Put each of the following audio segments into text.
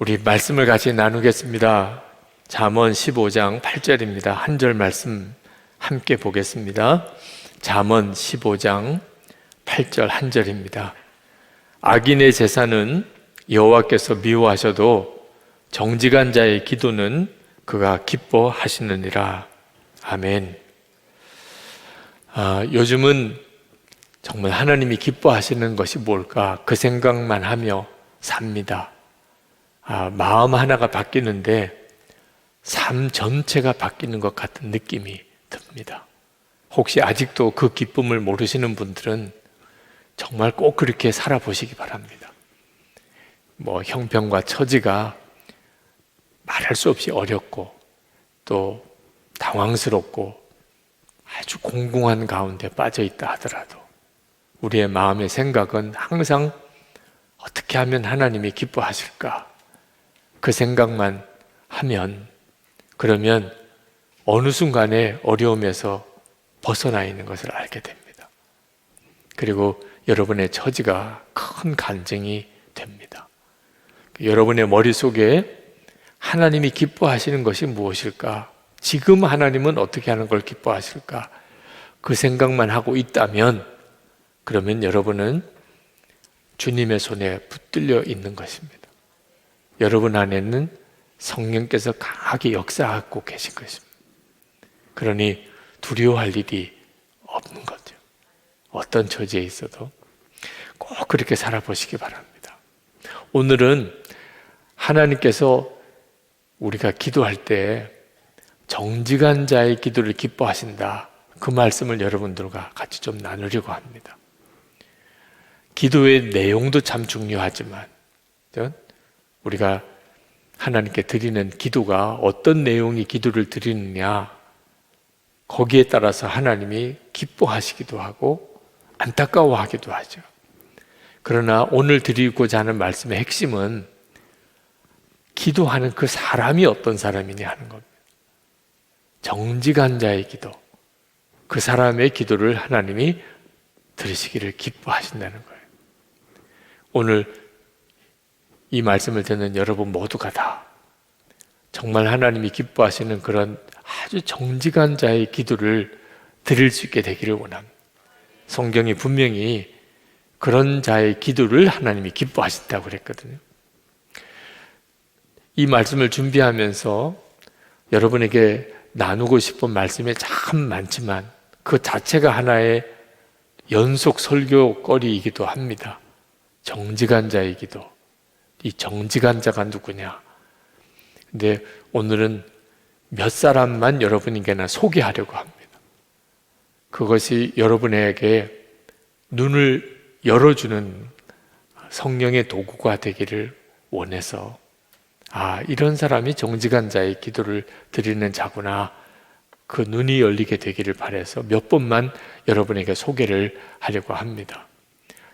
우리 말씀을 같이 나누겠습니다. 잠언 15장 8절입니다. 한 절 말씀 함께 보겠습니다. 잠언 15장 8절 한 절입니다. 악인의 제사는 여호와께서 미워하셔도 정직한 자의 기도는 그가 기뻐하시느니라. 아멘. 요즘은 정말 하나님이 기뻐하시는 것이 뭘까? 그 생각만 하며 삽니다. 마음 하나가 바뀌는데 삶 전체가 바뀌는 것 같은 느낌이 듭니다. 혹시 아직도 그 기쁨을 모르시는 분들은 정말 꼭 그렇게 살아보시기 바랍니다. 형편과 처지가 말할 수 없이 어렵고 또 당황스럽고 아주 공공한 가운데 빠져 있다 하더라도 우리의 마음의 생각은 항상 어떻게 하면 하나님이 기뻐하실까? 그 생각만 하면 그러면 어느 순간에 어려움에서 벗어나 있는 것을 알게 됩니다. 그리고 여러분의 처지가 큰 간증이 됩니다. 여러분의 머릿속에 하나님이 기뻐하시는 것이 무엇일까? 지금 하나님은 어떻게 하는 걸 기뻐하실까? 그 생각만 하고 있다면 그러면 여러분은 주님의 손에 붙들려 있는 것입니다. 여러분 안에는 성령께서 강하게 역사하고 계신 것입니다. 그러니 두려워할 일이 없는 거죠. 어떤 처지에 있어도 꼭 그렇게 살아보시기 바랍니다. 오늘은 하나님께서 우리가 기도할 때 정직한 자의 기도를 기뻐하신다. 그 말씀을 여러분들과 같이 좀 나누려고 합니다. 기도의 내용도 참 중요하지만 우리가 하나님께 드리는 기도가 어떤 내용의 기도를 드리느냐 거기에 따라서 하나님이 기뻐하시기도 하고 안타까워하기도 하죠. 그러나 오늘 드리고자 하는 말씀의 핵심은 기도하는 그 사람이 어떤 사람이냐 하는 겁니다. 정직한 자의 기도, 그 사람의 기도를 하나님이 들으시기를 기뻐하신다는 거예요. 오늘 이 말씀을 듣는 여러분 모두가 다 정말 하나님이 기뻐하시는 그런 아주 정직한 자의 기도를 드릴 수 있게 되기를 원합니다. 성경이 분명히 그런 자의 기도를 하나님이 기뻐하신다고 그랬거든요. 이 말씀을 준비하면서 여러분에게 나누고 싶은 말씀이 참 많지만 그 자체가 하나의 연속 설교거리이기도 합니다. 정직한 자의 기도. 이 정직한 자가 누구냐? 근데 오늘은 몇 사람만 여러분에게나 소개하려고 합니다. 그것이 여러분에게 눈을 열어주는 성령의 도구가 되기를 원해서 이런 사람이 정직한 자의 기도를 드리는 자구나. 그 눈이 열리게 되기를 바라서 몇 번만 여러분에게 소개를 하려고 합니다.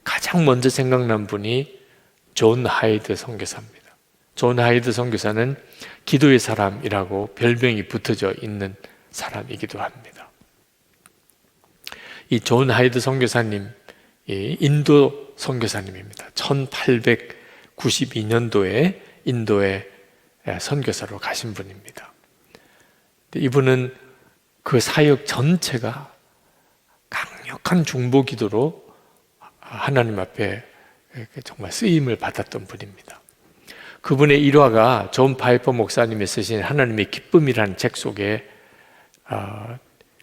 가장 먼저 생각난 분이 존 하이드 선교사입니다. 존 하이드 선교사는 기도의 사람이라고 별명이 붙어져 있는 사람이기도 합니다. 이 존 하이드 선교사님, 인도 선교사님입니다. 1892년도에 인도에 선교사로 가신 분입니다. 이분은 그 사역 전체가 강력한 중보 기도로 하나님 앞에 정말 쓰임을 받았던 분입니다. 그분의 일화가 존 파이퍼 목사님이 쓰신 하나님의 기쁨이라는 책 속에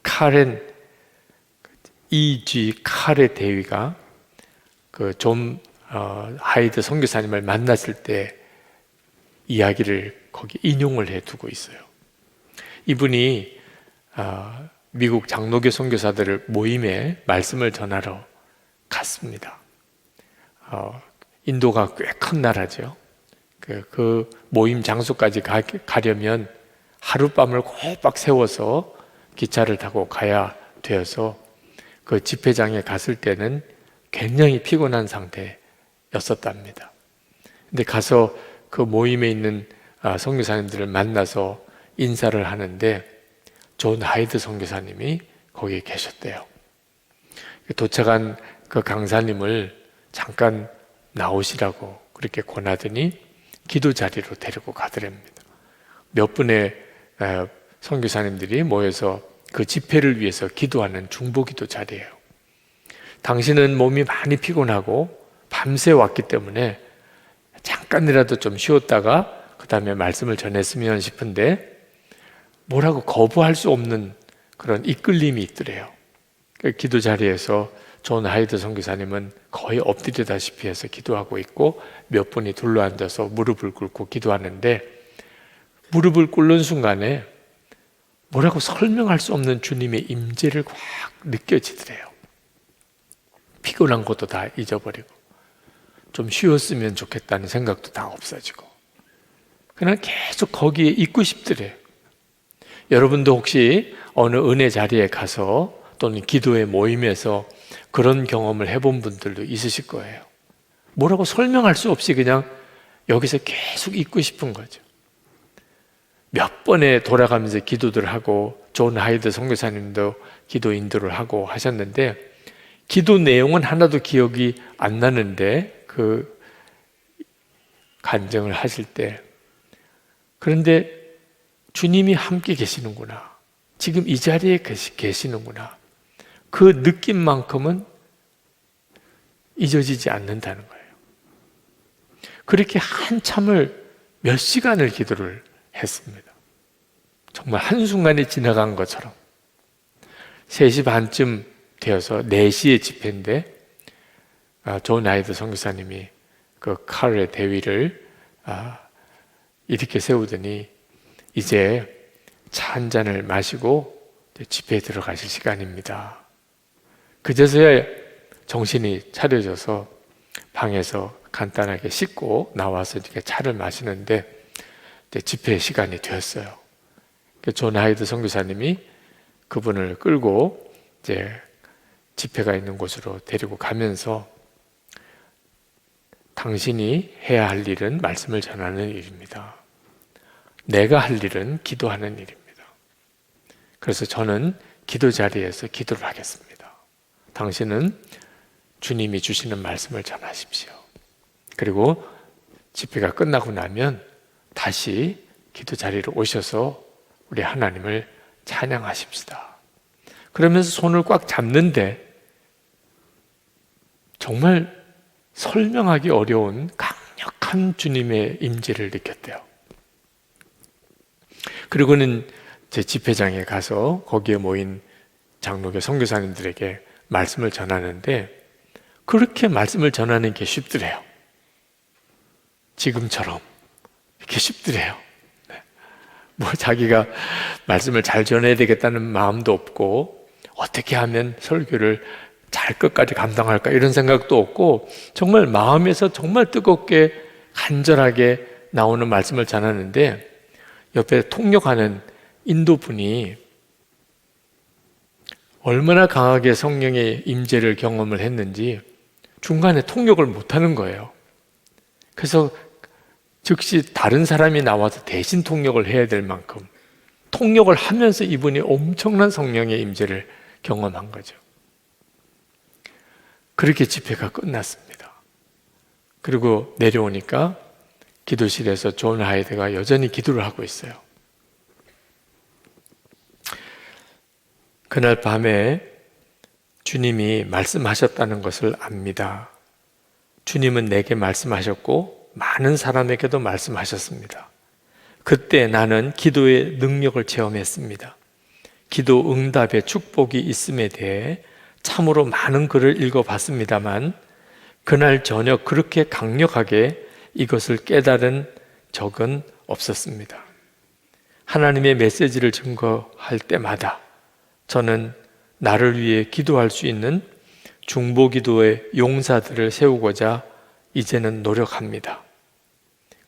카렌 E.G. 카레 대위가 그 존 하이드 선교사님을 만났을 때 이야기를 거기 인용을 해두고 있어요. 이분이 미국 장로교 선교사들을 모임에 말씀을 전하러 갔습니다. 인도가 꽤 큰 나라죠. 그 모임 장소까지 가려면 하룻밤을 꼬박 세워서 기차를 타고 가야 되어서 그 집회장에 갔을 때는 굉장히 피곤한 상태였었답니다. 근데 가서 그 모임에 있는 선교사님들을 만나서 인사를 하는데 존 하이드 선교사님이 거기에 계셨대요. 도착한 그 강사님을 잠깐 나오시라고 그렇게 권하더니 기도 자리로 데리고 가더랍니다. 몇 분의 선교사님들이 모여서 그 집회를 위해서 기도하는 중보기도 자리예요. 당신은 몸이 많이 피곤하고 밤새 왔기 때문에 잠깐이라도 좀 쉬었다가 그 다음에 말씀을 전했으면 싶은데 뭐라고 거부할 수 없는 그런 이끌림이 있더래요. 그 기도 자리에서 존 하이드 선교사님은 거의 엎드리다시피 해서 기도하고 있고 몇 분이 둘러앉아서 무릎을 꿇고 기도하는데 무릎을 꿇는 순간에 뭐라고 설명할 수 없는 주님의 임재를 확 느껴지더래요. 피곤한 것도 다 잊어버리고 좀 쉬었으면 좋겠다는 생각도 다 없어지고 그냥 계속 거기에 있고 싶더래요. 여러분도 혹시 어느 은혜 자리에 가서 또는 기도의 모임에서 그런 경험을 해본 분들도 있으실 거예요. 뭐라고 설명할 수 없이 그냥 여기서 계속 있고 싶은 거죠. 몇 번에 돌아가면서 기도들 하고 존 하이드 선교사님도 기도 인도를 하고 하셨는데 기도 내용은 하나도 기억이 안 나는데 그 간증을 하실 때 그런데 주님이 함께 계시는구나. 지금 이 자리에 계시는구나. 그 느낌만큼은 잊어지지 않는다는 거예요. 그렇게 한참을 몇 시간을 기도를 했습니다. 정말 한순간에 지나간 것처럼 3시 반쯤 되어서 4시에 집회인데 존 하이드 선교사님이 그 칼의 대위를 이렇게 세우더니 이제 차 한 잔을 마시고 집회에 들어가실 시간입니다. 그제서야 정신이 차려져서 방에서 간단하게 씻고 나와서 이렇게 차를 마시는데 집회 시간이 되었어요. 존 하이드 선교사님이 그분을 끌고 이제 집회가 있는 곳으로 데리고 가면서 당신이 해야 할 일은 말씀을 전하는 일입니다. 내가 할 일은 기도하는 일입니다. 그래서 저는 기도 자리에서 기도를 하겠습니다. 당신은 주님이 주시는 말씀을 전하십시오. 그리고 집회가 끝나고 나면 다시 기도 자리로 오셔서 우리 하나님을 찬양하십시다. 그러면서 손을 꽉 잡는데 정말 설명하기 어려운 강력한 주님의 임재를 느꼈대요. 그리고는 제 집회장에 가서 거기에 모인 장로교 선교사님들에게 말씀을 전하는데 그렇게 말씀을 전하는 게 쉽더래요. 지금처럼 이렇게 쉽더래요. 뭐 자기가 말씀을 잘 전해야 되겠다는 마음도 없고 어떻게 하면 설교를 잘 끝까지 감당할까 이런 생각도 없고 정말 마음에서 정말 뜨겁게 간절하게 나오는 말씀을 전하는데 옆에 통역하는 인도 분이 얼마나 강하게 성령의 임재를 경험을 했는지 중간에 통역을 못하는 거예요. 그래서 즉시 다른 사람이 나와서 대신 통역을 해야 될 만큼 통역을 하면서 이분이 엄청난 성령의 임재를 경험한 거죠. 그렇게 집회가 끝났습니다. 그리고 내려오니까 기도실에서 존 하이드가 여전히 기도를 하고 있어요. 그날 밤에 주님이 말씀하셨다는 것을 압니다. 주님은 내게 말씀하셨고 많은 사람에게도 말씀하셨습니다. 그때 나는 기도의 능력을 체험했습니다. 기도 응답의 축복이 있음에 대해 참으로 많은 글을 읽어봤습니다만 그날 저녁 그렇게 강력하게 이것을 깨달은 적은 없었습니다. 하나님의 메시지를 증거할 때마다 저는 나를 위해 기도할 수 있는 중보기도의 용사들을 세우고자 이제는 노력합니다.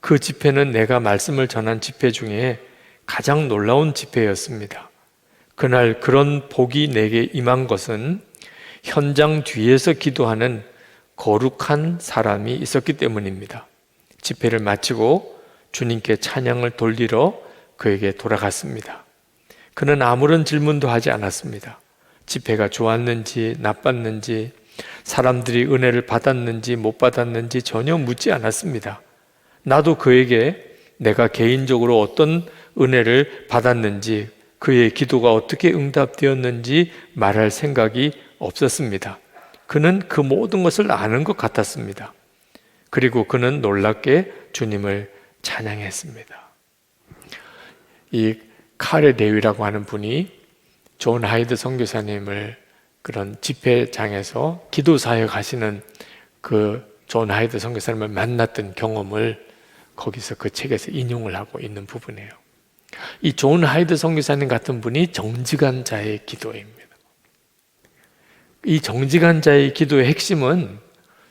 그 집회는 내가 말씀을 전한 집회 중에 가장 놀라운 집회였습니다. 그날 그런 복이 내게 임한 것은 현장 뒤에서 기도하는 거룩한 사람이 있었기 때문입니다. 집회를 마치고 주님께 찬양을 돌리러 그에게 돌아갔습니다. 그는 아무런 질문도 하지 않았습니다. 집회가 좋았는지 나빴는지 사람들이 은혜를 받았는지 못 받았는지 전혀 묻지 않았습니다. 나도 그에게 내가 개인적으로 어떤 은혜를 받았는지, 그의 기도가 어떻게 응답되었는지 말할 생각이 없었습니다. 그는 그 모든 것을 아는 것 같았습니다. 그리고 그는 놀랍게 주님을 찬양했습니다. 이 카레 레위라고 하는 분이 존 하이드 선교사님을 그런 집회장에서 기도 사역하시는 그 존 하이드 선교사님을 만났던 경험을 거기서 그 책에서 인용을 하고 있는 부분이에요. 이 존 하이드 선교사님 같은 분이 정직한 자의 기도입니다. 이 정직한 자의 기도의 핵심은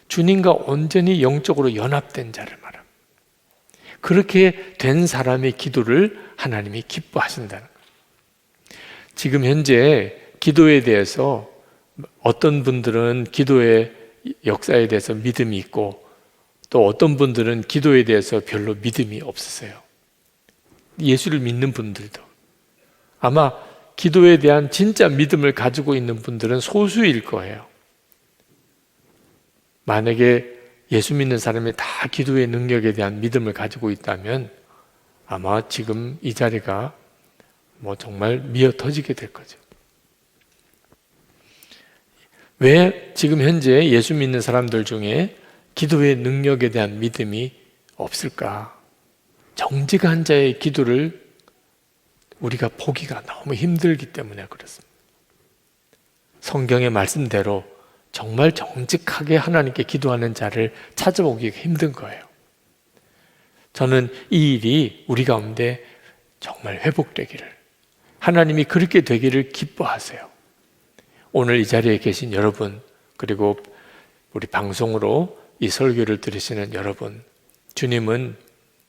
주님과 온전히 영적으로 연합된 자를 말합니다. 그렇게 된 사람의 기도를 하나님이 기뻐하신다는 거예요. 지금 현재 기도에 대해서 어떤 분들은 기도의 역사에 대해서 믿음이 있고, 또 어떤 분들은 기도에 대해서 별로 믿음이 없으세요. 예수를 믿는 분들도. 아마 기도에 대한 진짜 믿음을 가지고 있는 분들은 소수일 거예요. 만약에 예수 믿는 사람이 다 기도의 능력에 대한 믿음을 가지고 있다면 아마 지금 이 자리가 정말 미어 터지게 될 거죠. 왜 지금 현재 예수 믿는 사람들 중에 기도의 능력에 대한 믿음이 없을까? 정직한 자의 기도를 우리가 보기가 너무 힘들기 때문에 그렇습니다. 성경의 말씀대로 정말 정직하게 하나님께 기도하는 자를 찾아보기가 힘든 거예요. 저는 이 일이 우리 가운데 정말 회복되기를, 하나님이 그렇게 되기를 기뻐하세요. 오늘 이 자리에 계신 여러분, 그리고 우리 방송으로 이 설교를 들으시는 여러분, 주님은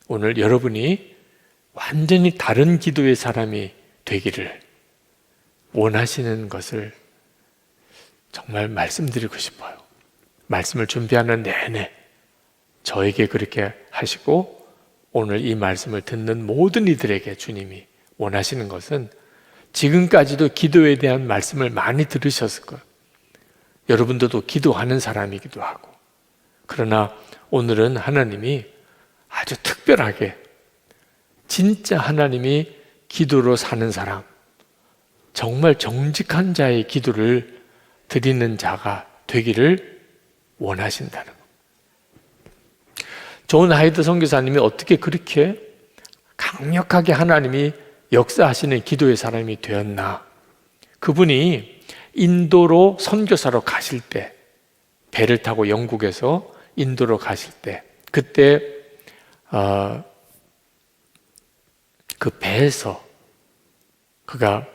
오늘 여러분이 완전히 다른 기도의 사람이 되기를 원하시는 것을 정말 말씀드리고 싶어요. 말씀을 준비하는 내내 저에게 그렇게 하시고, 오늘 이 말씀을 듣는 모든 이들에게 주님이 원하시는 것은, 지금까지도 기도에 대한 말씀을 많이 들으셨을 거예요. 여러분들도 기도하는 사람이기도 하고. 그러나 오늘은 하나님이 아주 특별하게 진짜 하나님이 기도로 사는 사람, 정말 정직한 자의 기도를 드리는 자가 되기를 원하신다는 것. 존 하이드 선교사님이 어떻게 그렇게 강력하게 하나님이 역사하시는 기도의 사람이 되었나? 그분이 인도로 선교사로 가실 때, 배를 타고 영국에서 인도로 가실 때, 그때 그 배에서 그가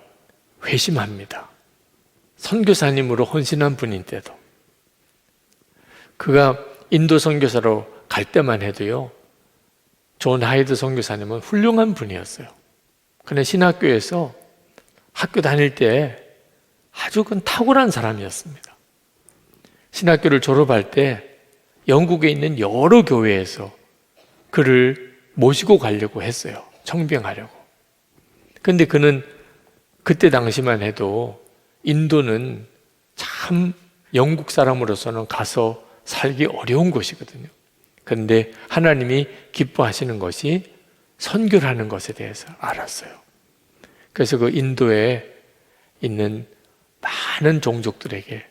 회심합니다. 선교사님으로 헌신한 분인데도. 그가 인도 선교사로 갈 때만 해도요, 존 하이드 선교사님은 훌륭한 분이었어요. 그는 신학교에서 학교 다닐 때 아주 탁월한 사람이었습니다. 신학교를 졸업할 때 영국에 있는 여러 교회에서 그를 모시고 가려고 했어요. 청빙하려고. 그런데 그는 그때 당시만 해도 인도는 참 영국 사람으로서는 가서 살기 어려운 곳이거든요. 그런데 하나님이 기뻐하시는 것이 선교라는 것에 대해서 알았어요. 그래서 그 인도에 있는 많은 종족들에게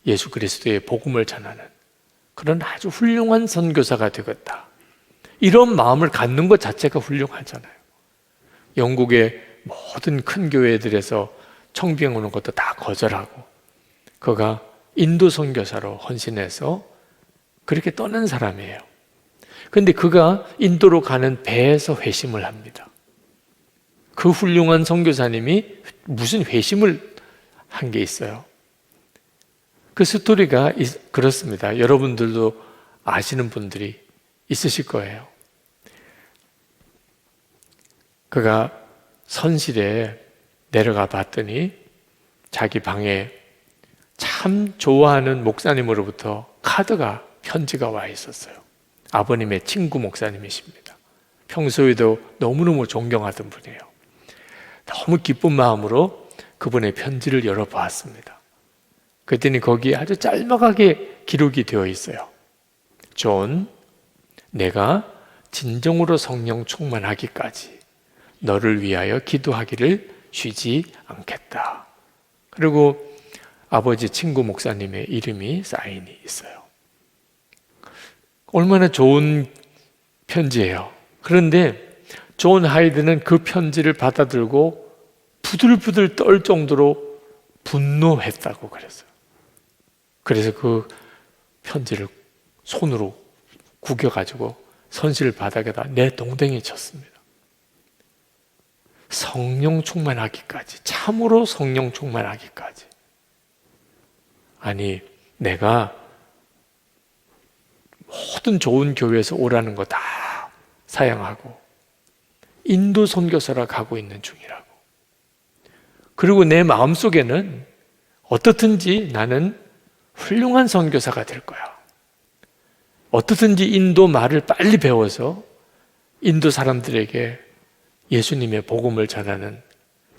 예수 그리스도의 복음을 전하는 그런 아주 훌륭한 선교사가 되겠다. 이런 마음을 갖는 것 자체가 훌륭하잖아요. 영국의 모든 큰 교회들에서 청빙 오는 것도 다 거절하고 그가 인도 선교사로 헌신해서 그렇게 떠난 사람이에요. 그런데 그가 인도로 가는 배에서 회심을 합니다. 그 훌륭한 선교사님이 무슨 회심을 한 게 있어요. 그 스토리가 그렇습니다. 여러분들도 아시는 분들이 있으실 거예요. 그가 선실에 내려가 봤더니 자기 방에 참 좋아하는 목사님으로부터 편지가 와 있었어요. 아버님의 친구 목사님이십니다. 평소에도 너무너무 존경하던 분이에요. 너무 기쁜 마음으로 그분의 편지를 열어보았습니다. 그랬더니 거기에 아주 짤막하게 기록이 되어 있어요. 존, 내가 진정으로 성령 충만하기까지 너를 위하여 기도하기를 쉬지 않겠다. 그리고 아버지 친구 목사님의 이름이 사인이 있어요. 얼마나 좋은 편지예요. 그런데 존 하이드는 그 편지를 받아들고 부들부들 떨 정도로 분노했다고 그랬어요. 그래서 그 편지를 손으로 구겨가지고 선실 바닥에다 내 동댕이에 쳤습니다. 성령 충만하기까지, 참으로 성령 충만하기까지. 아니, 내가 모든 좋은 교회에서 오라는 거 다 사양하고 인도 선교사라 가고 있는 중이라고. 그리고 내 마음속에는 어떻든지 나는 훌륭한 선교사가 될 거야. 어떻든지 인도 말을 빨리 배워서 인도 사람들에게 예수님의 복음을 전하는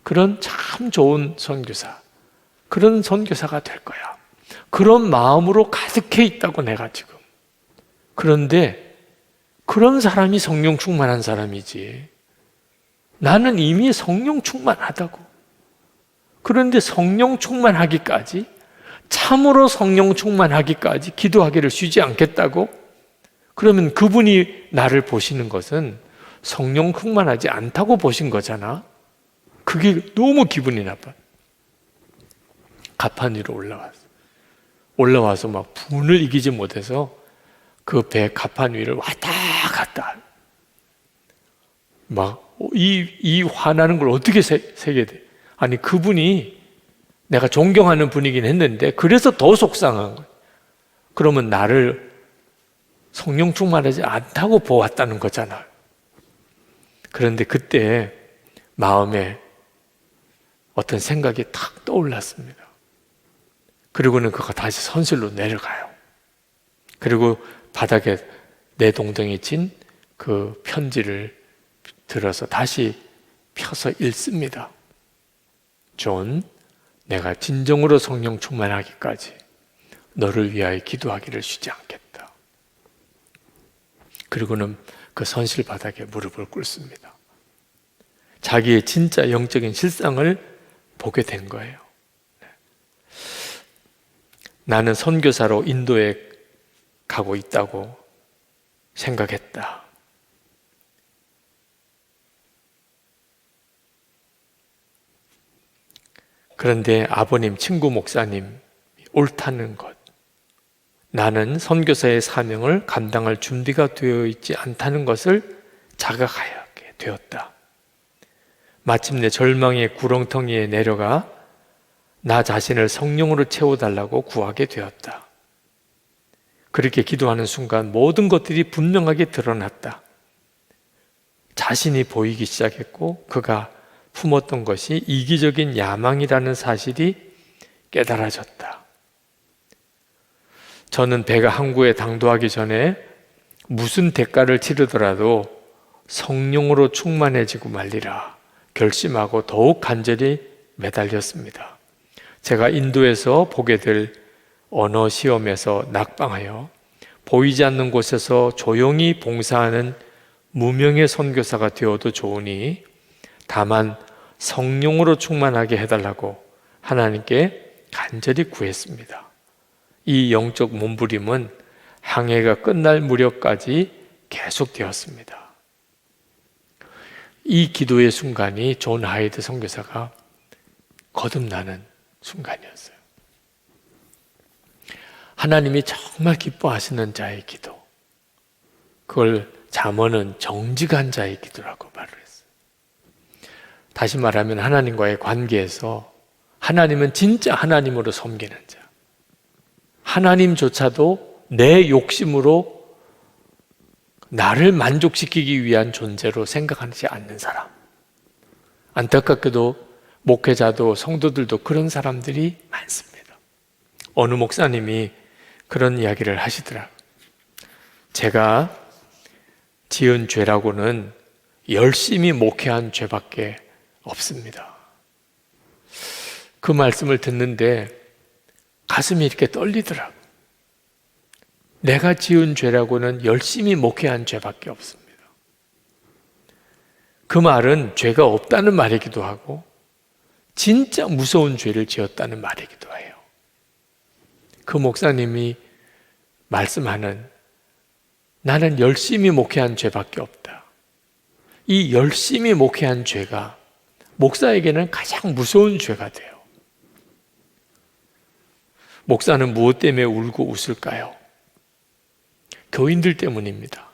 그런 참 좋은 선교사, 그런 선교사가 될 거야. 그런 마음으로 가득해 있다고 내가 지금. 그런데 그런 사람이 성령 충만한 사람이지. 나는 이미 성령 충만하다고. 그런데 성령 충만하기까지, 참으로 성령 충만하기까지 기도하기를 쉬지 않겠다고? 그러면 그분이 나를 보시는 것은 성령 충만하지 않다고 보신 거잖아. 그게 너무 기분이 나빠. 가판 위로 올라와서 막 분을 이기지 못해서 그 배 가판 위를 왔다 갔다. 막 이 화나는 걸 어떻게 세게 돼? 아니, 그분이 내가 존경하는 분이긴 했는데 그래서 더 속상한 거예요. 그러면 나를 성령 충만하지 않다고 보았다는 거잖아요. 그런데 그때 마음에 어떤 생각이 탁 떠올랐습니다. 그리고는 그가 다시 선실로 내려가요. 그리고 바닥에 내 동댕이 친 그 편지를 들어서 다시 펴서 읽습니다. 존, 내가 진정으로 성령 충만하기까지 너를 위하여 기도하기를 쉬지 않겠다. 그리고는 그 선실 바닥에 무릎을 꿇습니다. 자기의 진짜 영적인 실상을 보게 된 거예요. 나는 선교사로 인도에 가고 있다고 생각했다. 그런데 아버님, 친구 목사님, 옳다는 것. 나는 선교사의 사명을 감당할 준비가 되어 있지 않다는 것을 자각하게 되었다. 마침내 절망의 구렁텅이에 내려가 나 자신을 성령으로 채워달라고 구하게 되었다. 그렇게 기도하는 순간 모든 것들이 분명하게 드러났다. 자신이 보이기 시작했고 그가 품었던 것이 이기적인 야망이라는 사실이 깨달아졌다. 저는 배가 항구에 당도하기 전에 무슨 대가를 치르더라도 성령으로 충만해지고 말리라 결심하고 더욱 간절히 매달렸습니다. 제가 인도에서 보게 될 언어 시험에서 낙방하여 보이지 않는 곳에서 조용히 봉사하는 무명의 선교사가 되어도 좋으니 다만 성령으로 충만하게 해달라고 하나님께 간절히 구했습니다. 이 영적 몸부림은 항해가 끝날 무렵까지 계속되었습니다. 이 기도의 순간이 존 하이드 선교사가 거듭나는 순간이었어요. 하나님이 정말 기뻐하시는 자의 기도, 그걸 잠언은 정직한 자의 기도라고 말을 했어요. 다시 말하면 하나님과의 관계에서 하나님은 진짜 하나님으로 섬기는 자, 하나님조차도 내 욕심으로 나를 만족시키기 위한 존재로 생각하지 않는 사람. 안타깝게도 목회자도 성도들도 그런 사람들이 많습니다. 어느 목사님이 그런 이야기를 하시더라고요. 제가 지은 죄라고는 열심히 목회한 죄밖에 없습니다. 그 말씀을 듣는데 가슴이 이렇게 떨리더라고요. 내가 지은 죄라고는 열심히 목회한 죄밖에 없습니다. 그 말은 죄가 없다는 말이기도 하고 진짜 무서운 죄를 지었다는 말이기도 해요. 그 목사님이 말씀하는 나는 열심히 목회한 죄밖에 없다. 이 열심히 목회한 죄가 목사에게는 가장 무서운 죄가 돼요. 목사는 무엇 때문에 울고 웃을까요? 교인들 때문입니다.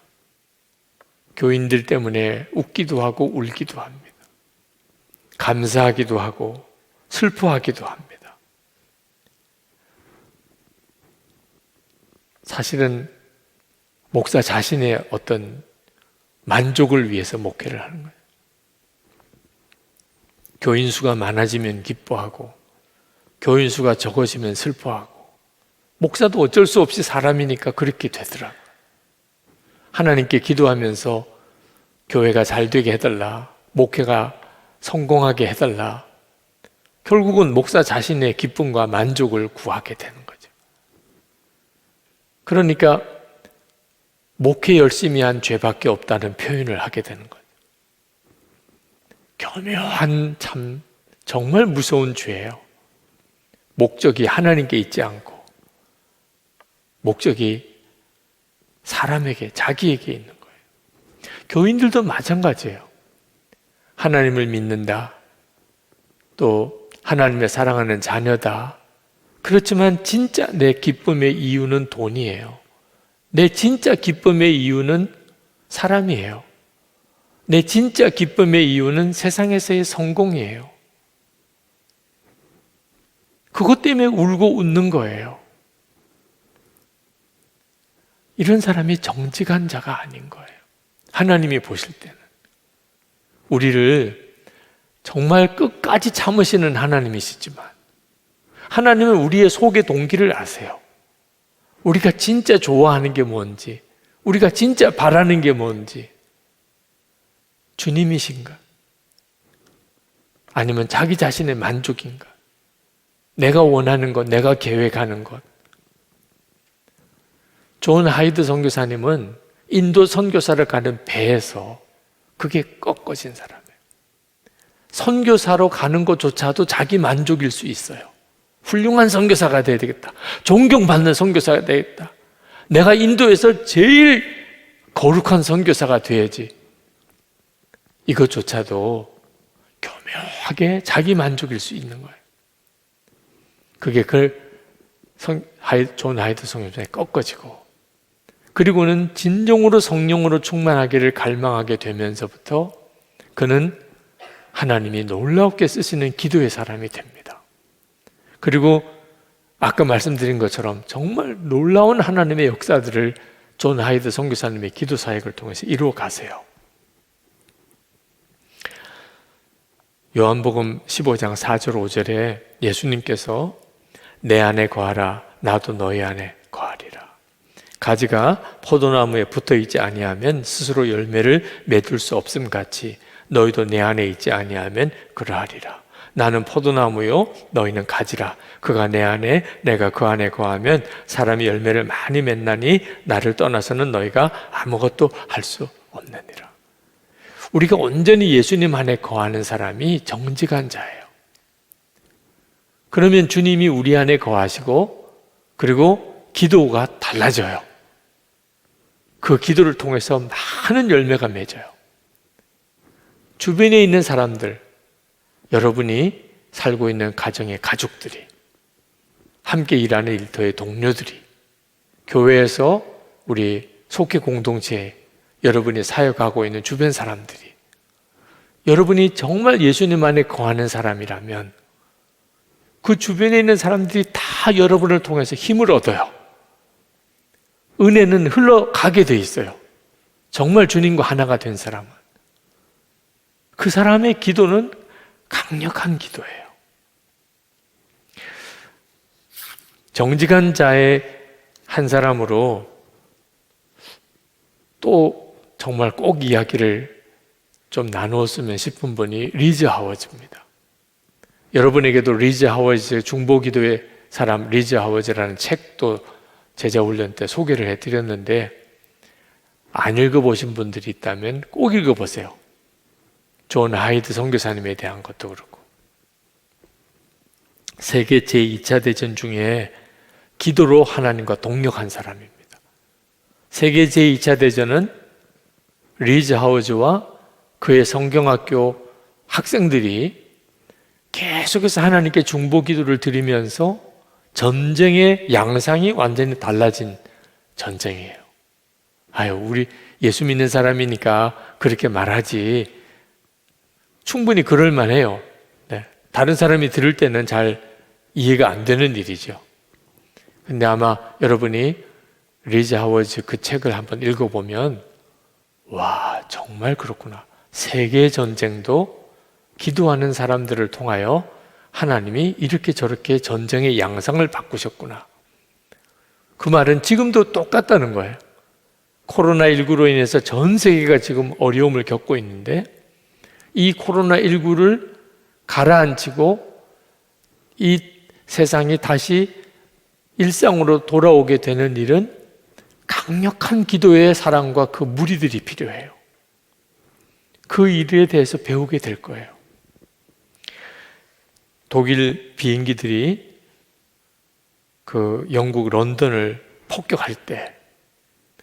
교인들 때문에 웃기도 하고 울기도 합니다. 감사하기도 하고 슬퍼하기도 합니다. 사실은 목사 자신의 어떤 만족을 위해서 목회를 하는 거예요. 교인 수가 많아지면 기뻐하고 교인 수가 적어지면 슬퍼하고 목사도 어쩔 수 없이 사람이니까 그렇게 되더라고요. 하나님께 기도하면서 교회가 잘 되게 해달라, 목회가 성공하게 해달라, 결국은 목사 자신의 기쁨과 만족을 구하게 되는 거죠. 그러니까 목회 열심히 한 죄밖에 없다는 표현을 하게 되는 거죠. 교묘한 참 정말 무서운 죄예요. 목적이 하나님께 있지 않고 목적이 사람에게, 자기에게 있는 거예요. 교인들도 마찬가지예요. 하나님을 믿는다, 또 하나님의 사랑하는 자녀다. 그렇지만 진짜 내 기쁨의 이유는 돈이에요. 내 진짜 기쁨의 이유는 사람이에요. 내 진짜 기쁨의 이유는 세상에서의 성공이에요. 그것 때문에 울고 웃는 거예요. 이런 사람이 정직한 자가 아닌 거예요. 하나님이 보실 때는. 우리를 정말 끝까지 참으시는 하나님이시지만 하나님은 우리의 속의 동기를 아세요. 우리가 진짜 좋아하는 게 뭔지, 우리가 진짜 바라는 게 뭔지. 주님이신가? 아니면 자기 자신의 만족인가? 내가 원하는 것, 내가 계획하는 것. 존 하이드 선교사님은 인도 선교사를 가는 배에서 그게 꺾어진 사람이에요. 선교사로 가는 것조차도 자기 만족일 수 있어요. 훌륭한 선교사가 돼야 되겠다. 존경받는 선교사가 되겠다. 내가 인도에서 제일 거룩한 선교사가 돼야지. 이것조차도 교묘하게 자기 만족일 수 있는 거예요. 그게 존 하이드 선교사에 꺾어지고, 그리고는 진정으로 성령으로 충만하기를 갈망하게 되면서부터 그는 하나님이 놀랍게 쓰시는 기도의 사람이 됩니다. 그리고 아까 말씀드린 것처럼 정말 놀라운 하나님의 역사들을 존 하이드 선교사님의 기도 사역을 통해서 이루어 가세요. 요한복음 15장 4절 5절에 예수님께서 내 안에 거하라, 나도 너희 안에 거하리라. 가지가 포도나무에 붙어 있지 아니하면 스스로 열매를 맺을 수 없음 같이 너희도 내 안에 있지 아니하면 그러하리라. 나는 포도나무요 너희는 가지라. 그가 내 안에 내가 그 안에 거하면 사람이 열매를 많이 맺나니 나를 떠나서는 너희가 아무것도 할 수 없느니라. 우리가 온전히 예수님 안에 거하는 사람이 정직한 자예요. 그러면 주님이 우리 안에 거하시고, 그리고 기도가 달라져요. 그 기도를 통해서 많은 열매가 맺어요. 주변에 있는 사람들, 여러분이 살고 있는 가정의 가족들이, 함께 일하는 일터의 동료들이, 교회에서 우리 속회 공동체에 여러분이 사역하고 있는 주변 사람들이, 여러분이 정말 예수님 안에 거하는 사람이라면 그 주변에 있는 사람들이 다 여러분을 통해서 힘을 얻어요. 은혜는 흘러가게 돼 있어요. 정말 주님과 하나가 된 사람은. 그 사람의 기도는 강력한 기도예요. 정직한 자의 한 사람으로 또 정말 꼭 이야기를 좀 나누었으면 싶은 분이 리즈 하워즈입니다. 여러분에게도 리즈 하워즈의 중보기도의 사람 리즈 하워즈라는 책도 제자훈련 때 소개를 해드렸는데, 안 읽어보신 분들이 있다면 꼭 읽어보세요. 존 하이드 선교사님에 대한 것도 그렇고, 세계 제2차 대전 중에 기도로 하나님과 동역한 사람입니다. 세계 제2차 대전은 리즈 하워즈와 그의 성경학교 학생들이 계속해서 하나님께 중보 기도를 드리면서 전쟁의 양상이 완전히 달라진 전쟁이에요. 아유, 우리 예수 믿는 사람이니까 그렇게 말하지. 충분히 그럴 만해요. 네. 다른 사람이 들을 때는 잘 이해가 안 되는 일이죠. 근데 아마 여러분이 리즈 하워즈 그 책을 한번 읽어보면, 와, 정말 그렇구나. 세계 전쟁도 기도하는 사람들을 통하여 하나님이 이렇게 저렇게 전쟁의 양상을 바꾸셨구나. 그 말은 지금도 똑같다는 거예요. 코로나19로 인해서 전 세계가 지금 어려움을 겪고 있는데, 이 코로나19를 가라앉히고 이 세상이 다시 일상으로 돌아오게 되는 일은 강력한 기도의 사랑과 그 무리들이 필요해요. 그 일에 대해서 배우게 될 거예요. 독일 비행기들이 그 영국 런던을 폭격할 때,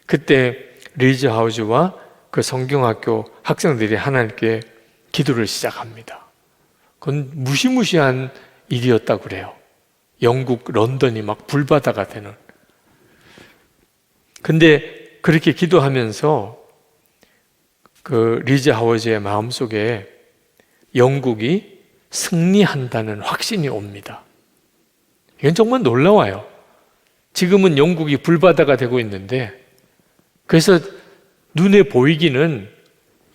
그때 리즈 하우즈와 그 성경학교 학생들이 하나님께 기도를 시작합니다. 그건 무시무시한 일이었다고 그래요. 영국 런던이 막 불바다가 되는. 근데 그렇게 기도하면서 그 리즈 하워즈의 마음속에 영국이 승리한다는 확신이 옵니다. 이건 정말 놀라워요. 지금은 영국이 불바다가 되고 있는데, 그래서 눈에 보이기는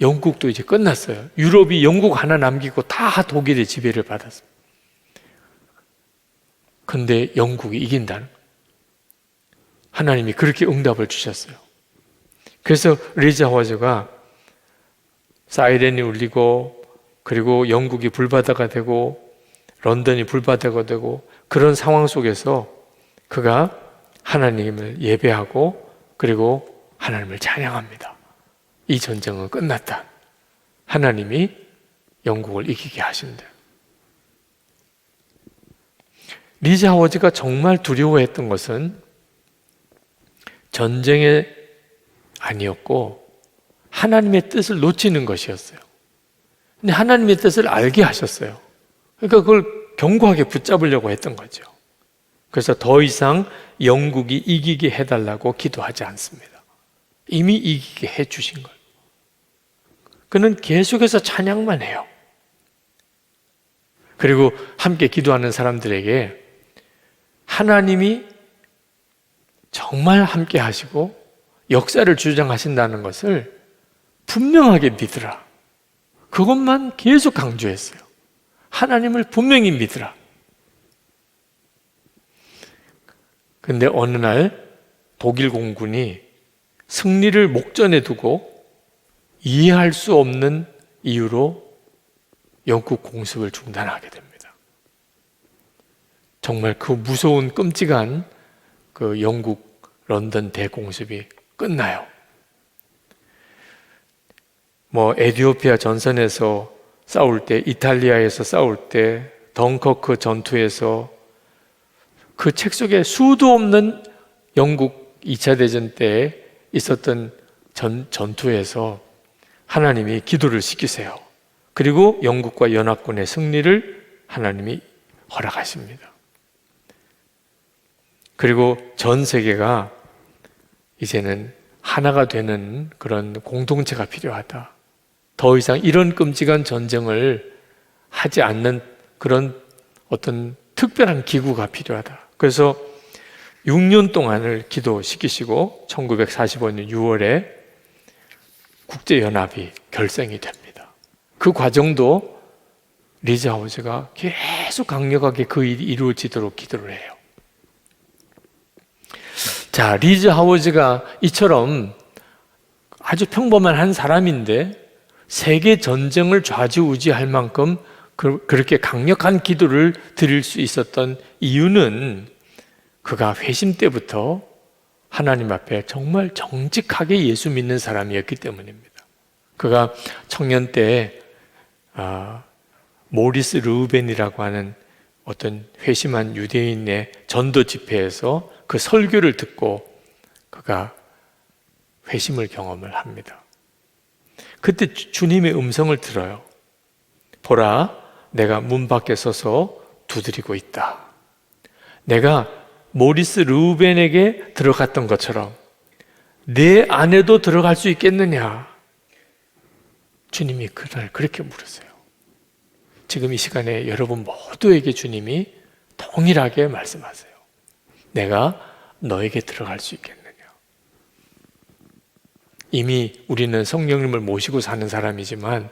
영국도 이제 끝났어요. 유럽이 영국 하나 남기고 다 독일의 지배를 받았어요. 근데 영국이 이긴다는, 하나님이 그렇게 응답을 주셨어요. 그래서 리즈 하워즈가 사이렌이 울리고, 그리고 영국이 불바다가 되고 런던이 불바다가 되고, 그런 상황 속에서 그가 하나님을 예배하고 그리고 하나님을 찬양합니다. 이 전쟁은 끝났다. 하나님이 영국을 이기게 하신다. 리즈 하워즈가 정말 두려워했던 것은 전쟁이 아니었고 하나님의 뜻을 놓치는 것이었어요. 근데 하나님의 뜻을 알게 하셨어요. 그러니까 그걸 견고하게 붙잡으려고 했던 거죠. 그래서 더 이상 영국이 이기게 해달라고 기도하지 않습니다. 이미 이기게 해주신 거예요. 그는 계속해서 찬양만 해요. 그리고 함께 기도하는 사람들에게 하나님이 정말 함께 하시고 역사를 주장하신다는 것을 분명하게 믿으라. 그것만 계속 강조했어요. 하나님을 분명히 믿으라. 근데 어느 날 독일 공군이 승리를 목전에 두고 이해할 수 없는 이유로 영국 공습을 중단하게 됩니다. 정말 그 무서운 끔찍한 그 영국 런던 대공습이 끝나요. 에디오피아 전선에서 싸울 때, 이탈리아에서 싸울 때, 덩커크 전투에서 그 책 속에 수도 없는 영국 2차 대전 때 있었던 전투에서 하나님이 기도를 시키세요. 그리고 영국과 연합군의 승리를 하나님이 허락하십니다. 그리고 전 세계가 이제는 하나가 되는 그런 공동체가 필요하다. 더 이상 이런 끔찍한 전쟁을 하지 않는 그런 어떤 특별한 기구가 필요하다. 그래서 6년 동안을 기도시키시고 1945년 6월에 국제연합이 결성이 됩니다. 그 과정도 리즈 하워즈가 계속 강력하게 그 일이 이루어지도록 기도를 해요. 자, 리즈 하워즈가 이처럼 아주 평범한 한 사람인데 세계 전쟁을 좌지우지할 만큼 그렇게 강력한 기도를 드릴 수 있었던 이유는 그가 회심 때부터 하나님 앞에 정말 정직하게 예수 믿는 사람이었기 때문입니다. 그가 청년 때 모리스 르우벤이라고 하는 어떤 회심한 유대인의 전도 집회에서 그 설교를 듣고 그가 회심을 경험을 합니다. 그때 주님의 음성을 들어요. 보라, 내가 문 밖에 서서 두드리고 있다. 내가 모리스 르우벤에게 들어갔던 것처럼 내 안에도 들어갈 수 있겠느냐? 주님이 그날 그렇게 물으세요. 지금 이 시간에 여러분 모두에게 주님이 동일하게 말씀하세요. 내가 너에게 들어갈 수 있겠느냐? 이미 우리는 성령님을 모시고 사는 사람이지만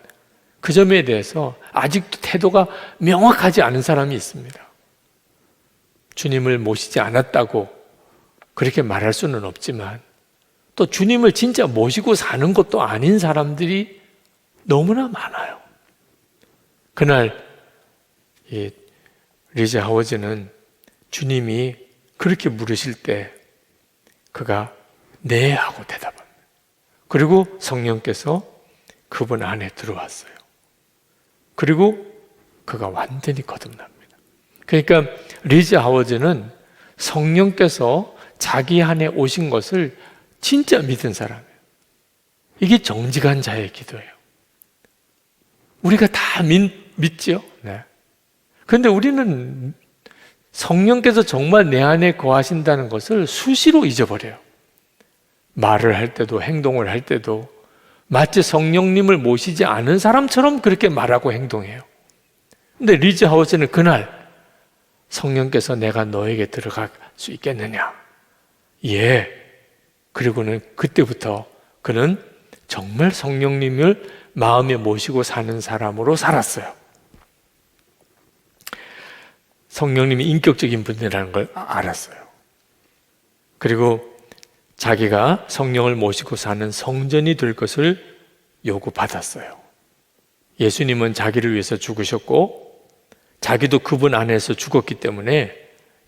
그 점에 대해서 아직도 태도가 명확하지 않은 사람이 있습니다. 주님을 모시지 않았다고 그렇게 말할 수는 없지만 또 주님을 진짜 모시고 사는 것도 아닌 사람들이 너무나 많아요. 그날 이 리즈 하워즈는 주님이 그렇게 물으실 때 그가 네 하고 대답합니다. 그리고 성령께서 그분 안에 들어왔어요. 그리고 그가 완전히 거듭납니다. 그러니까 리즈 하워즈는 성령께서 자기 안에 오신 것을 진짜 믿은 사람이에요. 이게 정직한 자의 기도예요. 우리가 다 믿죠? 네. 그런데 우리는 성령께서 정말 내 안에 거하신다는 것을 수시로 잊어버려요. 말을 할 때도 행동을 할 때도 마치 성령님을 모시지 않은 사람처럼 그렇게 말하고 행동해요. 근데 리즈 하워즈는 그날 성령께서 내가 너에게 들어갈 수 있겠느냐? 예. 그리고는 그때부터 그는 정말 성령님을 마음에 모시고 사는 사람으로 살았어요. 성령님이 인격적인 분이라는 걸 알았어요. 그리고 자기가 성령을 모시고 사는 성전이 될 것을 요구받았어요. 예수님은 자기를 위해서 죽으셨고 자기도 그분 안에서 죽었기 때문에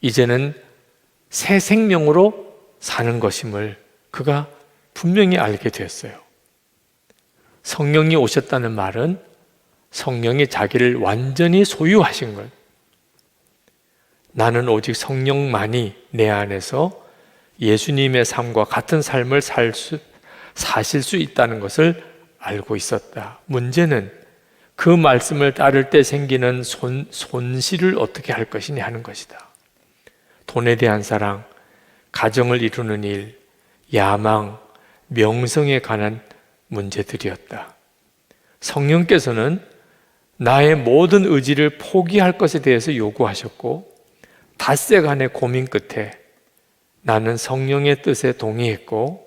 이제는 새 생명으로 사는 것임을 그가 분명히 알게 되었어요. 성령이 오셨다는 말은 성령이 자기를 완전히 소유하신 것. 나는 오직 성령만이 내 안에서 예수님의 삶과 같은 삶을 사실 수 있다는 것을 알고 있었다. 문제는 그 말씀을 따를 때 생기는 손실을 어떻게 할 것이냐 하는 것이다. 돈에 대한 사랑, 가정을 이루는 일, 야망, 명성에 관한 문제들이었다. 성령께서는 나의 모든 의지를 포기할 것에 대해서 요구하셨고 닷새간의 고민 끝에 나는 성령의 뜻에 동의했고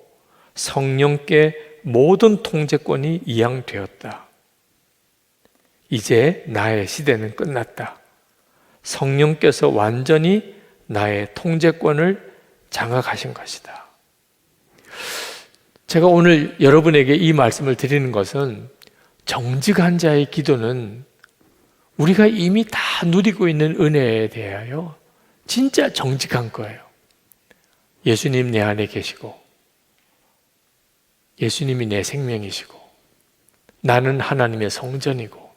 성령께 모든 통제권이 이양되었다. 이제 나의 시대는 끝났다. 성령께서 완전히 나의 통제권을 장악하신 것이다. 제가 오늘 여러분에게 이 말씀을 드리는 것은 정직한 자의 기도는 우리가 이미 다 누리고 있는 은혜에 대하여 진짜 정직한 거예요. 예수님 내 안에 계시고 예수님이 내 생명이시고 나는 하나님의 성전이고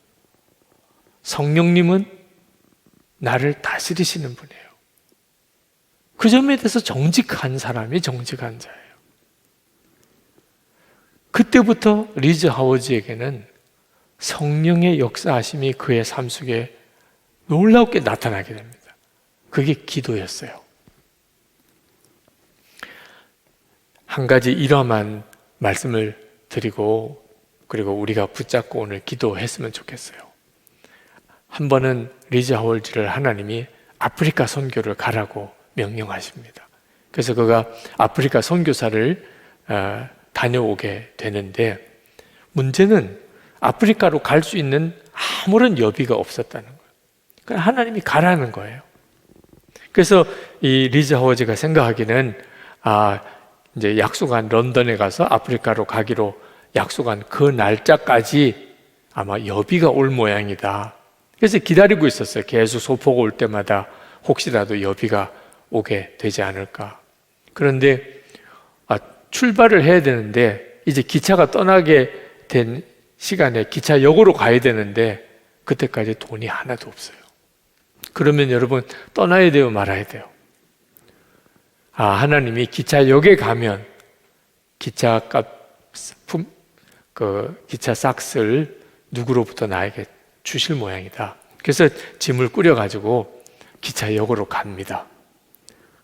성령님은 나를 다스리시는 분이에요. 그 점에 대해서 정직한 사람이 정직한 자예요. 그때부터 리즈 하워즈에게는 성령의 역사하심이 그의 삶 속에 놀랍게 나타나게 됩니다. 그게 기도였어요. 한 가지 일화만 말씀을 드리고 그리고 우리가 붙잡고 오늘 기도했으면 좋겠어요. 한 번은 리즈 하워즈를 하나님이 아프리카 선교를 가라고 명령하십니다. 그래서 그가 아프리카 선교사를 다녀오게 되는데 문제는 아프리카로 갈 수 있는 아무런 여비가 없었다는 거예요. 그러니까 하나님이 가라는 거예요. 그래서 이 리즈 하워즈가 생각하기는 이제 약속한 런던에 가서 아프리카로 가기로 약속한 그 날짜까지 아마 여비가 올 모양이다. 그래서 기다리고 있었어요. 계속 소포가 올 때마다 혹시라도 여비가 오게 되지 않을까. 그런데 출발을 해야 되는데 이제 기차가 떠나게 된 시간에 기차역으로 가야 되는데 그때까지 돈이 하나도 없어요. 그러면 여러분 떠나야 돼요, 말아야 돼요? 하나님이 기차역에 가면 기차 싹스를 누구로부터 나에게 주실 모양이다. 그래서 짐을 꾸려가지고 기차역으로 갑니다.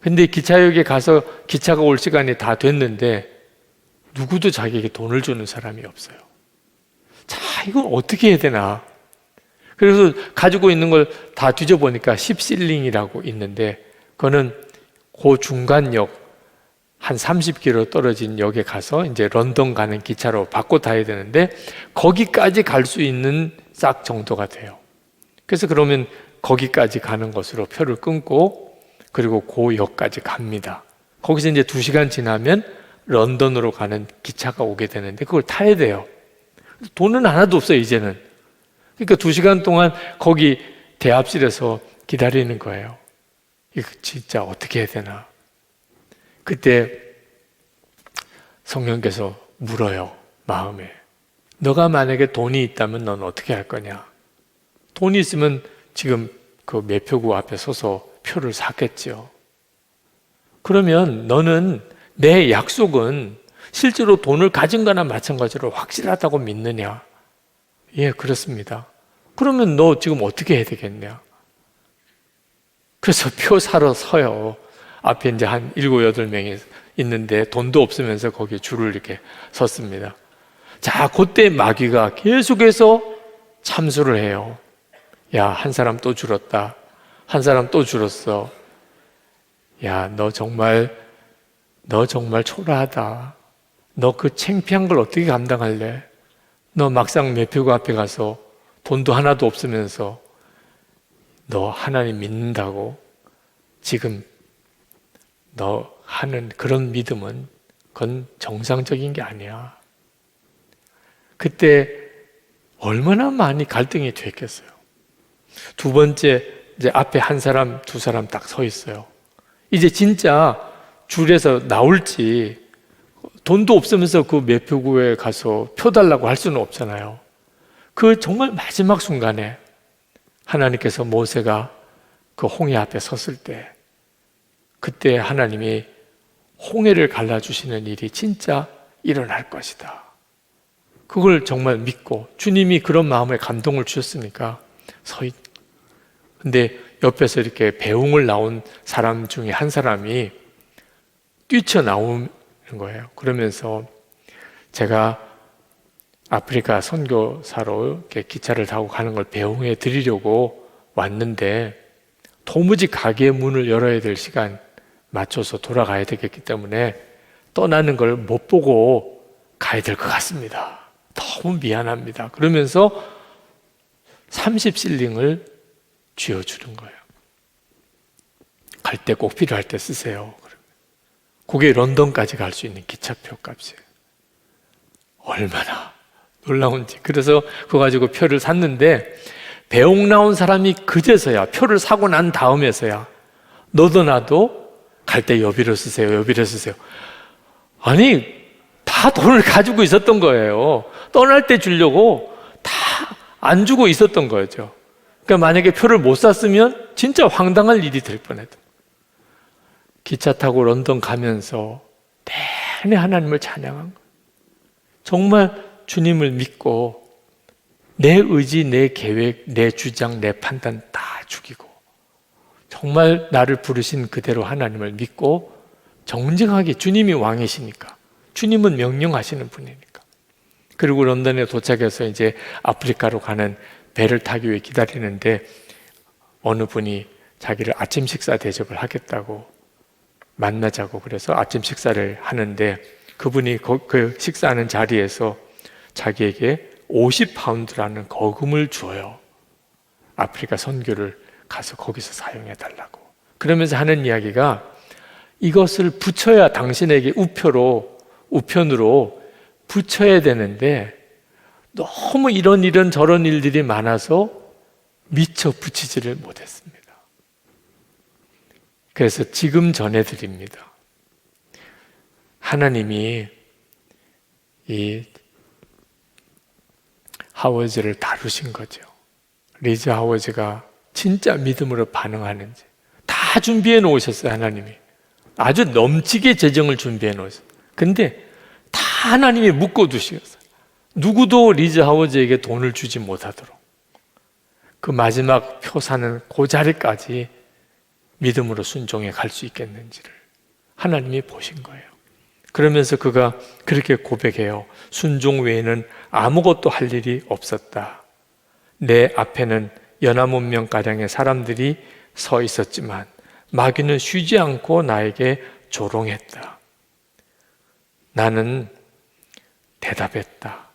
근데 기차역에 가서 기차가 올 시간이 다 됐는데 누구도 자기에게 돈을 주는 사람이 없어요. 자, 이걸 어떻게 해야 되나? 그래서 가지고 있는 걸 다 뒤져보니까 10실링이라고 있는데 그거는 그 중간역 한 30km 떨어진 역에 가서 이제 런던 가는 기차로 바꿔 타야 되는데 거기까지 갈 수 있는 싹 정도가 돼요. 그래서 그러면 거기까지 가는 것으로 표를 끊고 그리고 그 역까지 갑니다. 거기서 이제 2시간 지나면 런던으로 가는 기차가 오게 되는데 그걸 타야 돼요. 돈은 하나도 없어요, 이제는. 그러니까 2시간 동안 거기 대합실에서 기다리는 거예요. 이거 진짜 어떻게 해야 되나? 그때 성령께서 물어요, 마음에. 너가 만약에 돈이 있다면 넌 어떻게 할 거냐? 돈이 있으면 지금 그 매표구 앞에 서서 표를 샀겠죠. 그러면 너는 내 약속은 실제로 돈을 가진 거나 마찬가지로 확실하다고 믿느냐? 예, 그렇습니다. 그러면 너 지금 어떻게 해야 되겠냐? 그래서 표 사러 서요. 앞에 이제 한 7, 8명이 있는데 돈도 없으면서 거기에 줄을 이렇게 섰습니다. 자, 그때 마귀가 계속해서 참수를 해요. 야, 한 사람 또 줄었다. 한 사람 또 줄었어. 야, 너 정말 초라하다. 너 그 창피한 걸 어떻게 감당할래? 너 막상 매표구 앞에 가서 돈도 하나도 없으면서 너 하나님 믿는다고 지금 너 하는 그런 믿음은 그건 정상적인 게 아니야. 그때 얼마나 많이 갈등이 됐겠어요. 두 번째, 이제 앞에 한 사람, 두 사람 딱 서 있어요. 이제 진짜 줄에서 나올지 돈도 없으면서 그 매표구에 가서 표 달라고 할 수는 없잖아요. 그 정말 마지막 순간에 하나님께서 모세가 그 홍해 앞에 섰을 때 그때 하나님이 홍해를 갈라주시는 일이 진짜 일어날 것이다. 그걸 정말 믿고 주님이 그런 마음에 감동을 주셨으니까 근데 옆에서 이렇게 배웅을 나온 사람 중에 한 사람이 뛰쳐나오는 거예요. 그러면서 제가 아프리카 선교사로 이렇게 기차를 타고 가는 걸 배웅해 드리려고 왔는데 도무지 가게의 문을 열어야 될 시간 맞춰서 돌아가야 되겠기 때문에 떠나는 걸 못 보고 가야 될 것 같습니다. 너무 미안합니다. 그러면서 30실링을 쥐어주는 거예요. 갈 때 꼭 필요할 때 쓰세요. 그게 런던까지 갈 수 있는 기차표 값이에요. 얼마나 놀라운지. 그래서 그거 가지고 표를 샀는데 배웅 나온 사람이 그제서야 표를 사고 난 다음에서야 너도 나도 갈 때 여비로 쓰세요. 여비로 쓰세요. 아니 다 돈을 가지고 있었던 거예요. 떠날 때 주려고 다 안 주고 있었던 거죠. 그러니까 만약에 표를 못 샀으면 진짜 황당할 일이 될 뻔했던 거예요. 기차 타고 런던 가면서 내내 하나님을 찬양한 거예요. 정말 주님을 믿고 내 의지, 내 계획, 내 주장, 내 판단 다 죽이고 정말 나를 부르신 그대로 하나님을 믿고 정직하게 주님이 왕이시니까 주님은 명령하시는 분이니까 그리고 런던에 도착해서 이제 아프리카로 가는 배를 타기 위해 기다리는데 어느 분이 자기를 아침 식사 대접을 하겠다고 만나자고 그래서 아침 식사를 하는데 그분이 그 식사하는 자리에서 자기에게 50파운드라는 거금을 줘요. 아프리카 선교를 가서 거기서 사용해 달라고. 그러면서 하는 이야기가 이것을 붙여야 당신에게 우편으로 붙여야 되는데 너무 이런 저런 일들이 많아서 미처 붙이지를 못했습니다. 그래서 지금 전해드립니다. 하나님이 이 하워즈를 다루신 거죠. 리즈 하워즈가 진짜 믿음으로 반응하는지 다 준비해 놓으셨어요. 하나님이 아주 넘치게 재정을 준비해 놓으셨어요. 근데 다 하나님이 묶어두셨어요. 누구도 리즈 하워즈에게 돈을 주지 못하도록. 그 마지막 표 사는 그 자리까지 믿음으로 순종해 갈 수 있겠는지를 하나님이 보신 거예요. 그러면서 그가 그렇게 고백해요. 순종 외에는 아무것도 할 일이 없었다. 내 앞에는 연합 명가량의 사람들이 서 있었지만 마귀는 쉬지 않고 나에게 조롱했다. 나는 대답했다.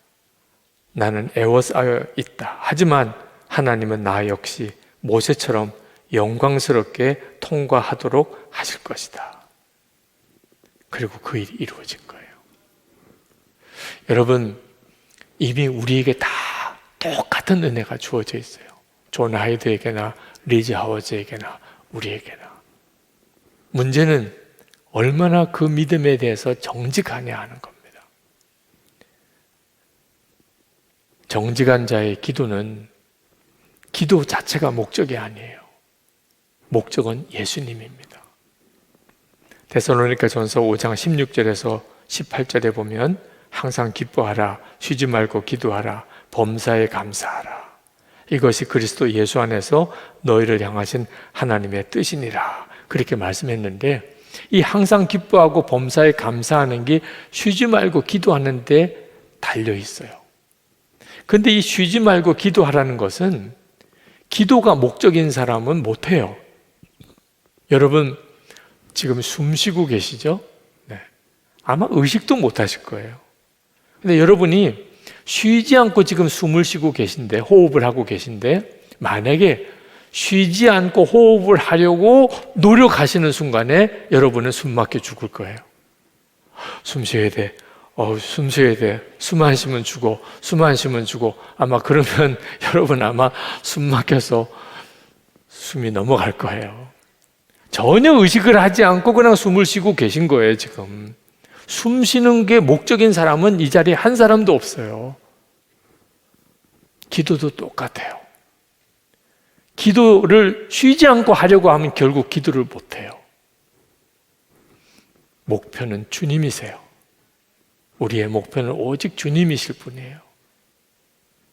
나는 애워싸여 있다. 하지만 하나님은 나 역시 모세처럼 영광스럽게 통과하도록 하실 것이다. 그리고 그 일이 이루어진 거예요. 여러분, 이미 우리에게 다 똑같은 은혜가 주어져 있어요. 존 하이드에게나 리즈 하워즈에게나 우리에게나. 문제는 얼마나 그 믿음에 대해서 정직하냐 하는 겁니다. 정직한 자의 기도는 기도 자체가 목적이 아니에요. 목적은 예수님입니다. 데살로니가 전서 5장 16절에서 18절에 보면 항상 기뻐하라, 쉬지 말고 기도하라, 범사에 감사하라. 이것이 그리스도 예수 안에서 너희를 향하신 하나님의 뜻이니라. 그렇게 말씀했는데 이 항상 기뻐하고 범사에 감사하는 게 쉬지 말고 기도하는 데 달려 있어요. 근데 이 쉬지 말고 기도하라는 것은 기도가 목적인 사람은 못해요. 여러분 지금 숨 쉬고 계시죠? 네. 아마 의식도 못 하실 거예요. 근데 여러분이 쉬지 않고 지금 숨을 쉬고 계신데, 호흡을 하고 계신데, 만약에 쉬지 않고 호흡을 하려고 노력하시는 순간에 여러분은 숨 막혀 죽을 거예요. 숨 쉬어야 돼. 숨 쉬어야 돼. 숨 안 쉬면 죽어. 숨 안 쉬면 죽어. 아마 그러면 여러분 아마 숨 막혀서 숨이 넘어갈 거예요. 전혀 의식을 하지 않고 그냥 숨을 쉬고 계신 거예요, 지금. 숨 쉬는 게 목적인 사람은 이 자리에 한 사람도 없어요. 기도도 똑같아요. 기도를 쉬지 않고 하려고 하면 결국 기도를 못해요. 목표는 주님이세요. 우리의 목표는 오직 주님이실 분이에요.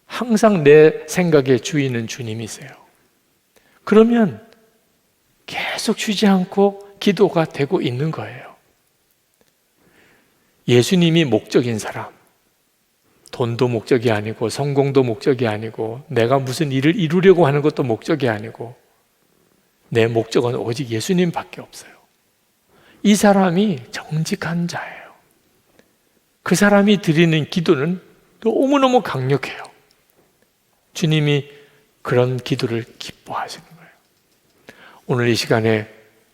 항상 내 생각의 주인은 주님이세요. 그러면 계속 쉬지 않고 기도가 되고 있는 거예요. 예수님이 목적인 사람, 돈도 목적이 아니고 성공도 목적이 아니고 내가 무슨 일을 이루려고 하는 것도 목적이 아니고 내 목적은 오직 예수님밖에 없어요. 이 사람이 정직한 자예요. 그 사람이 드리는 기도는 너무너무 강력해요. 주님이 그런 기도를 기뻐하시는 거예요. 오늘 이 시간에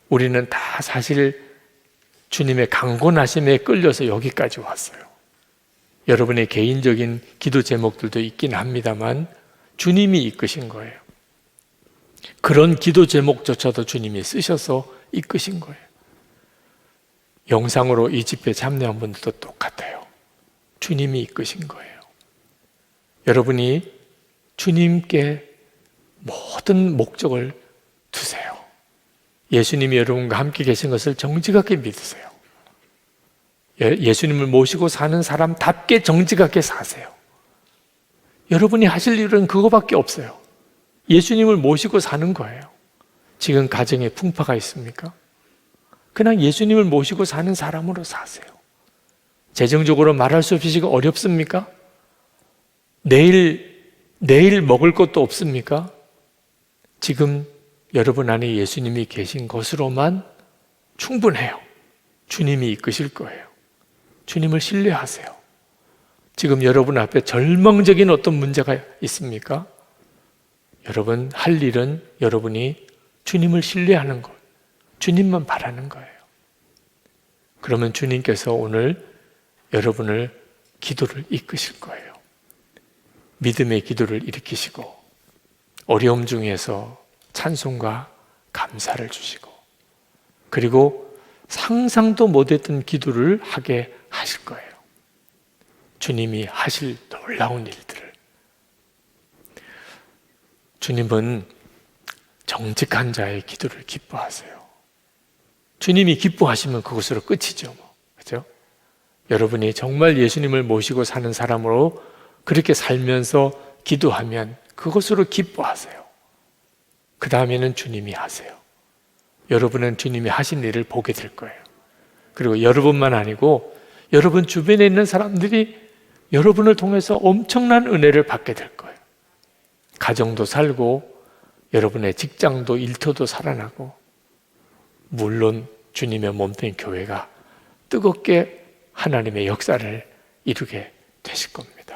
우리는 다 사실 주님의 강권하심에 끌려서 여기까지 왔어요. 여러분의 개인적인 기도 제목들도 있긴 합니다만 주님이 이끄신 거예요. 그런 기도 제목조차도 주님이 쓰셔서 이끄신 거예요. 영상으로 이 집회 참여한 분들도 똑같아요. 주님이 이끄신 거예요. 여러분이 주님께 모든 목적을 두세요. 예수님이 여러분과 함께 계신 것을 정직하게 믿으세요. 예수님을 모시고 사는 사람답게 정직하게 사세요. 여러분이 하실 일은 그거밖에 없어요. 예수님을 모시고 사는 거예요. 지금 가정에 풍파가 있습니까? 그냥 예수님을 모시고 사는 사람으로 사세요. 재정적으로 말할 수 없이 지금 어렵습니까? 내일 먹을 것도 없습니까? 지금 여러분 안에 예수님이 계신 것으로만 충분해요. 주님이 이끄실 거예요. 주님을 신뢰하세요. 지금 여러분 앞에 절망적인 어떤 문제가 있습니까? 여러분 할 일은 여러분이 주님을 신뢰하는 것, 주님만 바라는 거예요. 그러면 주님께서 오늘 여러분을 기도를 이끄실 거예요. 믿음의 기도를 일으키시고 어려움 중에서 찬송과 감사를 주시고 그리고 상상도 못했던 기도를 하게 하실 거예요. 주님이 하실 놀라운 일들을. 주님은 정직한 자의 기도를 기뻐하세요. 주님이 기뻐하시면 그것으로 끝이죠. 그죠? 여러분이 정말 예수님을 모시고 사는 사람으로 그렇게 살면서 기도하면 그것으로 기뻐하세요. 그 다음에는 주님이 하세요. 여러분은 주님이 하신 일을 보게 될 거예요. 그리고 여러분만 아니고 여러분 주변에 있는 사람들이 여러분을 통해서 엄청난 은혜를 받게 될 거예요. 가정도 살고 여러분의 직장도 일터도 살아나고, 물론 주님의 몸된 교회가 뜨겁게 하나님의 역사를 이루게 되실 겁니다.